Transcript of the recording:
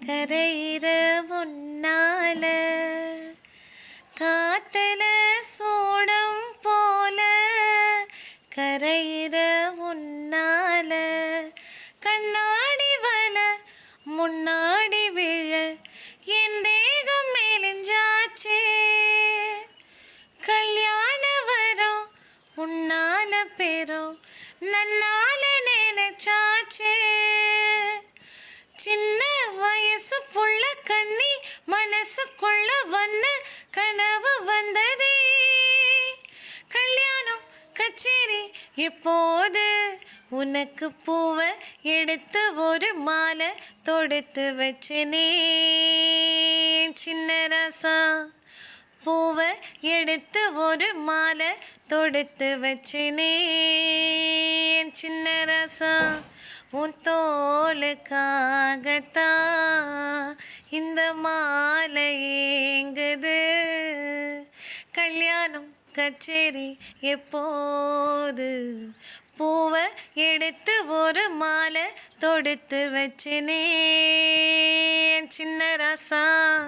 கரையிற உன்னால காத்துல சூடம் போல கரையிற உன்னால கண்ணாடி வல முன்னாடி விழ என் தேகம் மெலிஞ்சாச்சே கல்யாண வரம் உன்னால பெறும் நன்னால நினைச்சாச்சே சின்ன வயசு புள்ள கண்ணி மனசுக்குள்ள வண்ண கனவு வந்ததே கல்யாணம் கச்சேரி இப்போது உனக்கு பூவை எடுத்து ஒரு மாலை தொடுத்து வச்சனே சின்ன ராசா பூவை எடுத்து ஒரு மாலை தொடுத்து வச்சனே சின்ன ராசா உன் தோலுக்காகத்தான் இந்த மாலை ஏங்குது கல்யாணம் கச்சேரி எப்போது பூவை எடுத்து ஒரு மாலை தொடுத்து வச்சனே சின்ன ராசா.